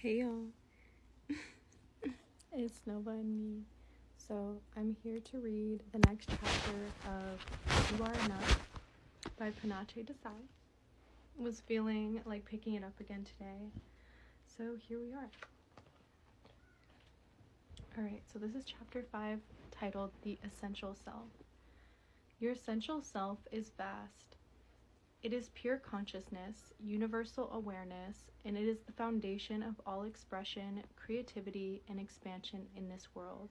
Hey y'all, it's Nova and me. So I'm here to read the next chapter of You Are Enough by Panache Desai. Was feeling like picking it up again today, so here we are. Alright, so this is chapter 5, titled The Essential Self. Your essential self is vast. It is pure consciousness, universal awareness, and it is the foundation of all expression, creativity, and expansion in this world.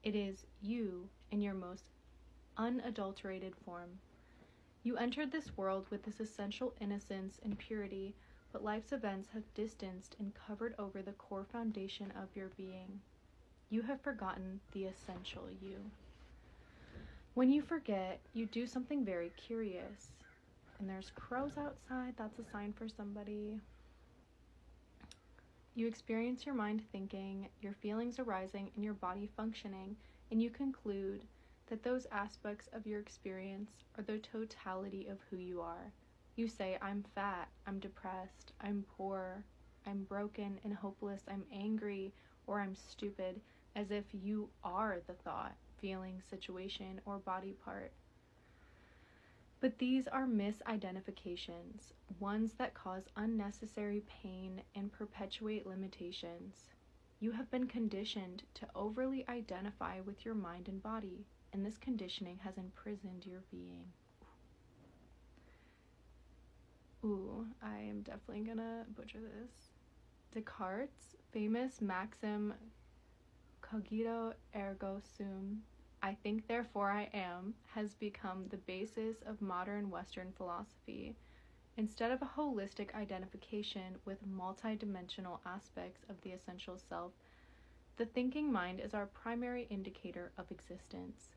It is you in your most unadulterated form. You entered this world with this essential innocence and purity, but life's events have distanced and covered over the core foundation of your being. You have forgotten the essential you. When you forget, you do something very curious. And there's crows outside, that's a sign for somebody. You experience your mind thinking, your feelings arising, and your body functioning, and you conclude that those aspects of your experience are the totality of who you are. You say, I'm fat, I'm depressed, I'm poor, I'm broken and hopeless, I'm angry, or I'm stupid, as if you are the thought, feeling, situation, or body part. But these are misidentifications, ones that cause unnecessary pain and perpetuate limitations. You have been conditioned to overly identify with your mind and body, and this conditioning has imprisoned your being. Ooh, I am definitely gonna butcher this. Descartes' famous maxim, cogito ergo sum, I think therefore I am, has become the basis of modern Western philosophy. Instead of a holistic identification with multidimensional aspects of the essential self, the thinking mind is our primary indicator of existence.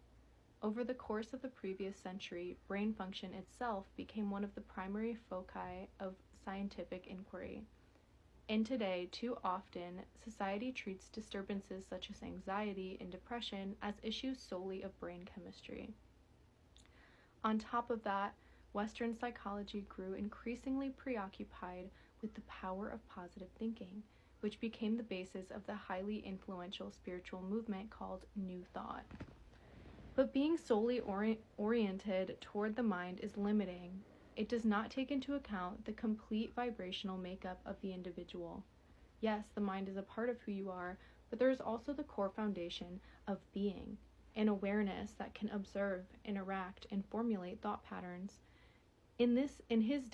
Over the course of the previous century, brain function itself became one of the primary foci of scientific inquiry. And today, too often, society treats disturbances such as anxiety and depression as issues solely of brain chemistry. On top of that, Western psychology grew increasingly preoccupied with the power of positive thinking, which became the basis of the highly influential spiritual movement called New Thought. But being solely oriented toward the mind is limiting. It does not take into account the complete vibrational makeup of the individual. Yes, the mind is a part of who you are, but there is also the core foundation of being, an awareness that can observe, interact, and formulate thought patterns. In his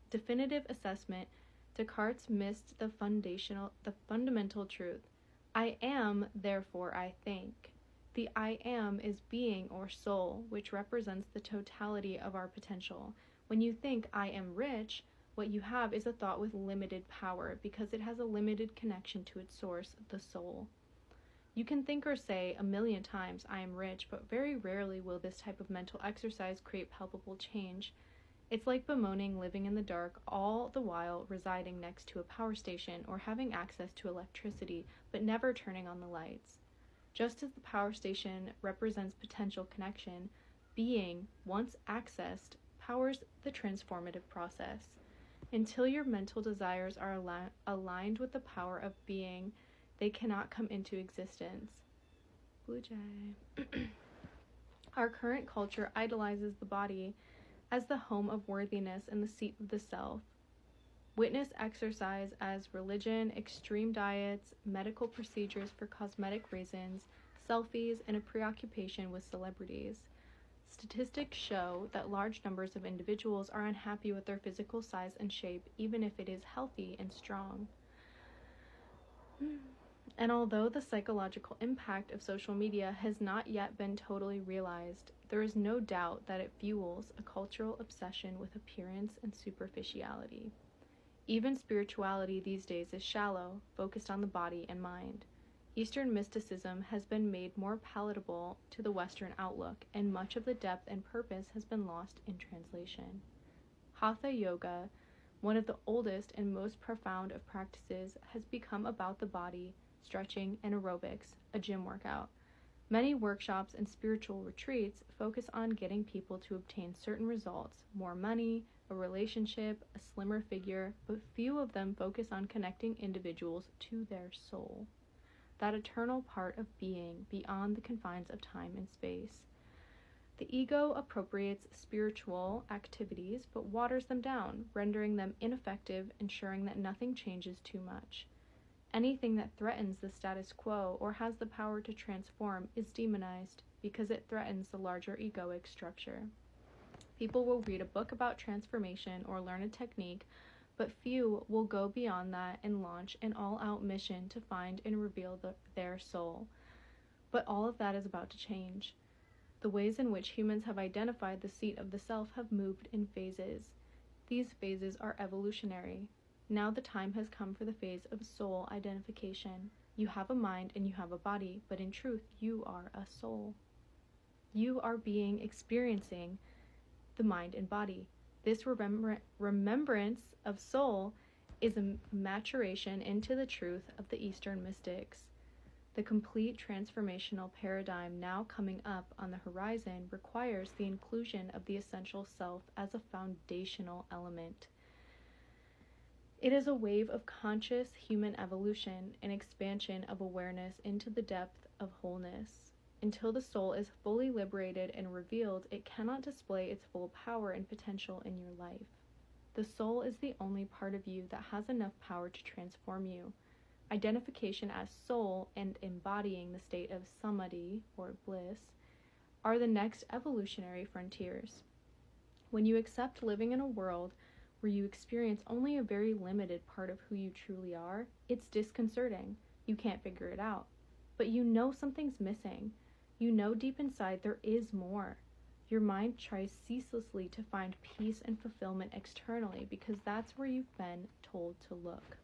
definitive assessment, Descartes missed the fundamental truth. I am, therefore I think. The I am is being or soul, which represents the totality of our potential. When you think I am rich, what you have is a thought with limited power because it has a limited connection to its source, the soul. You can think or say 1,000,000 times I am rich, but very rarely will this type of mental exercise create palpable change. It's like bemoaning living in the dark, all the while residing next to a power station or having access to electricity, but never turning on the lights. Just as the power station represents potential connection, being, once accessed, powers the transformative process. Until your mental desires are aligned with the power of being, they cannot come into existence. Blue Jay. Our current culture idolizes the body as the home of worthiness and the seat of the self. Witness exercise as religion, extreme diets, medical procedures for cosmetic reasons, selfies, and a preoccupation with celebrities. Statistics show that large numbers of individuals are unhappy with their physical size and shape, even if it is healthy and strong. And although the psychological impact of social media has not yet been totally realized, there is no doubt that it fuels a cultural obsession with appearance and superficiality. Even spirituality these days is shallow, focused on the body and mind. Eastern mysticism has been made more palatable to the Western outlook, and much of the depth and purpose has been lost in translation. Hatha yoga, one of the oldest and most profound of practices, has become about the body, stretching, and aerobics, a gym workout. Many workshops and spiritual retreats focus on getting people to obtain certain results: more money, a relationship, a slimmer figure, but few of them focus on connecting individuals to their soul, that eternal part of being beyond the confines of time and space. The ego appropriates spiritual activities but waters them down, rendering them ineffective, ensuring that nothing changes too much. Anything that threatens the status quo or has the power to transform is demonized because it threatens the larger egoic structure. People will read a book about transformation or learn a technique, but few will go beyond that and launch an all-out mission to find and reveal their soul. But all of that is about to change. The ways in which humans have identified the seat of the self have moved in phases. These phases are evolutionary. Now the time has come for the phase of soul identification. You have a mind and you have a body, but in truth, you are a soul. You are experiencing the mind and body. This remembrance of soul is a maturation into the truth of the Eastern mystics. The complete transformational paradigm now coming up on the horizon requires the inclusion of the essential self as a foundational element. It is a wave of conscious human evolution, an expansion of awareness into the depth of wholeness. Until the soul is fully liberated and revealed, it cannot display its full power and potential in your life. The soul is the only part of you that has enough power to transform you. Identification as soul and embodying the state of samadhi, or bliss, are the next evolutionary frontiers. When you accept living in a world where you experience only a very limited part of who you truly are, it's disconcerting. You can't figure it out. But you know something's missing. You know deep inside there is more. Your mind tries ceaselessly to find peace and fulfillment externally because that's where you've been told to look.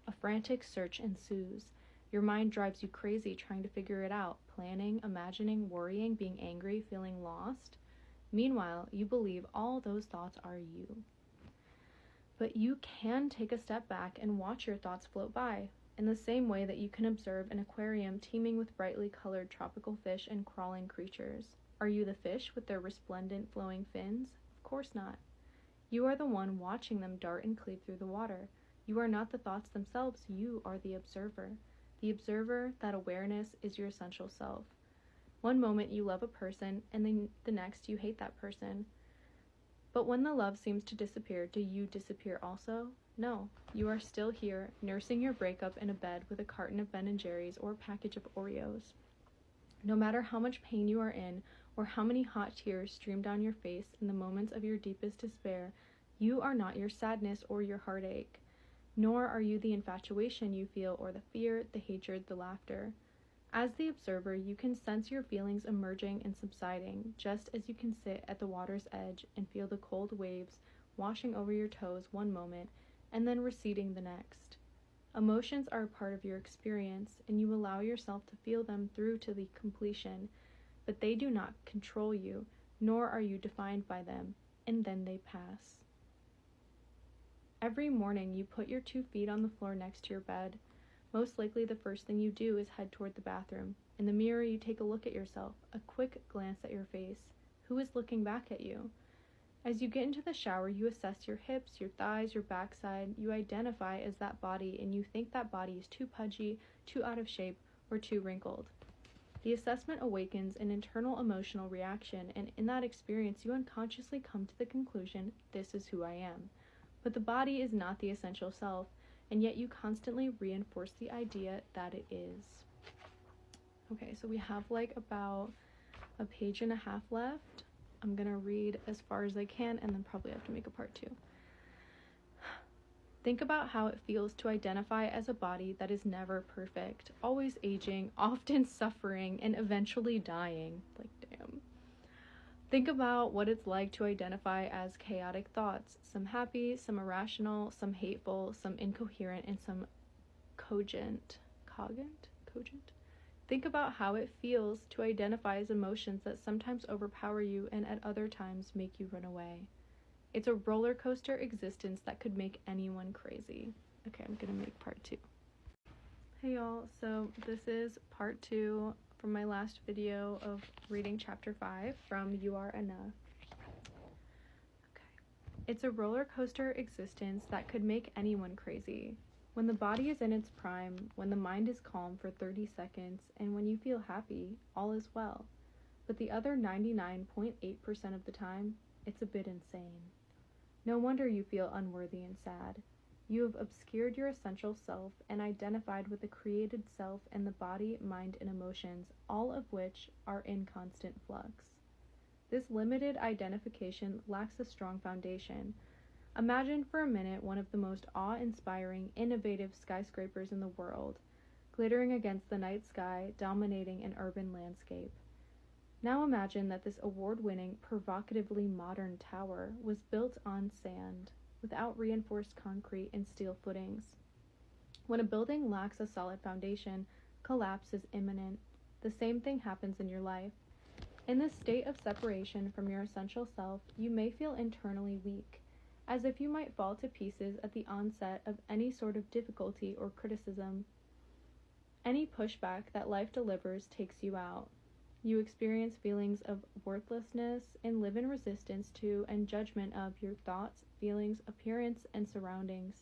A frantic search ensues. Your mind drives you crazy trying to figure it out, planning, imagining, worrying, being angry, feeling lost. Meanwhile, you believe all those thoughts are you. But you can take a step back and watch your thoughts float by, in the same way that you can observe an aquarium teeming with brightly colored tropical fish and crawling creatures. Are you the fish with their resplendent flowing fins? Of course not. You are the one watching them dart and cleave through the water. You are not the thoughts themselves, you are the observer. The observer, that awareness, is your essential self. One moment you love a person, and then the next you hate that person. But when the love seems to disappear, do you disappear also? No, you are still here, nursing your breakup in a bed with a carton of Ben & Jerry's or a package of Oreos. No matter how much pain you are in, or how many hot tears stream down your face in the moments of your deepest despair, you are not your sadness or your heartache. Nor are you the infatuation you feel or the fear, the hatred, the laughter. As the observer, you can sense your feelings emerging and subsiding, just as you can sit at the water's edge and feel the cold waves washing over your toes one moment and then receding the next. Emotions are a part of your experience, and you allow yourself to feel them through to the completion, but they do not control you, nor are you defined by them, and then they pass. Every morning, you put your 2 feet on the floor next to your bed. Most likely the first thing you do is head toward the bathroom. In the mirror, you take a look at yourself, a quick glance at your face. Who is looking back at you? As you get into the shower, you assess your hips, your thighs, your backside. You identify as that body, and you think that body is too pudgy, too out of shape, or too wrinkled. The assessment awakens an internal emotional reaction, and in that experience, you unconsciously come to the conclusion, this is who I am. But the body is not the essential self, and yet you constantly reinforce the idea that it is. Okay, so we have like about a page and a half left. I'm gonna read as far as I can and then probably have to make a part 2. Think about how it feels to identify as a body that is never perfect, always aging, often suffering, and eventually dying. Like, damn. Think about what it's like to identify as chaotic thoughts, some happy, some irrational, some hateful, some incoherent, and some cogent. Think about how it feels to identify as emotions that sometimes overpower you and at other times make you run away. It's a roller coaster existence that could make anyone crazy. Okay, I'm gonna make part 2. Hey y'all, so this is part 2 from my last video of reading chapter 5 from You Are Enough. Okay. It's a roller coaster existence that could make anyone crazy. When the body is in its prime, when the mind is calm for 30 seconds, and when you feel happy, all is well. But the other 99.8% of the time, it's a bit insane. No wonder you feel unworthy and sad. You have obscured your essential self and identified with the created self and the body, mind, and emotions, all of which are in constant flux. This limited identification lacks a strong foundation. Imagine for a minute one of the most awe-inspiring, innovative skyscrapers in the world, glittering against the night sky, dominating an urban landscape. Now imagine that this award-winning, provocatively modern tower was built on sand, without reinforced concrete and steel footings. When a building lacks a solid foundation, collapse is imminent. The same thing happens in your life. In this state of separation from your essential self, you may feel internally weak, as if you might fall to pieces at the onset of any sort of difficulty or criticism. Any pushback that life delivers takes you out. You experience feelings of worthlessness and live in resistance to and judgment of your thoughts, feelings, appearance, and surroundings.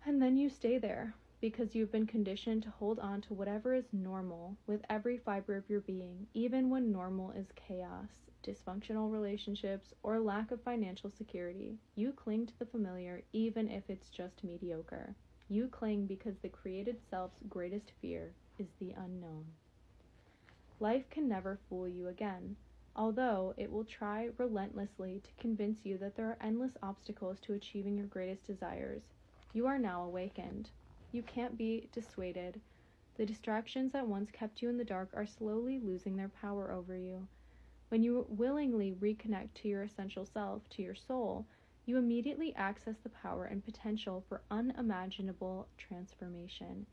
And then you stay there, because you've been conditioned to hold on to whatever is normal with every fiber of your being, even when normal is chaos, dysfunctional relationships, or lack of financial security. You cling to the familiar even if it's just mediocre. You cling because the created self's greatest fear is the unknown. Life can never fool you again, although it will try relentlessly to convince you that there are endless obstacles to achieving your greatest desires. You are now awakened. You can't be dissuaded. The distractions that once kept you in the dark are slowly losing their power over you. When you willingly reconnect to your essential self, to your soul, you immediately access the power and potential for unimaginable transformation.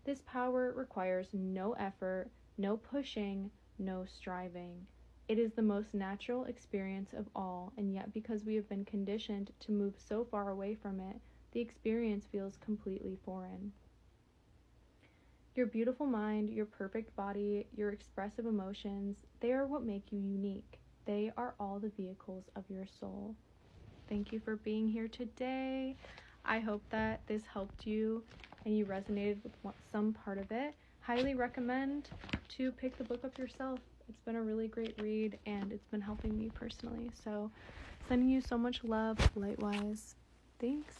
This power requires no effort, no pushing, no striving. It is the most natural experience of all, and yet because we have been conditioned to move so far away from it, the experience feels completely foreign. Your beautiful mind, your perfect body, your expressive emotions, they are what make you unique. They are all the vehicles of your soul. Thank you for being here today. I hope that this helped you and you resonated with some part of it. Highly recommend to pick the book up yourself. It's been a really great read and it's been helping me personally. So sending you so much love, Lightwise. Thanks.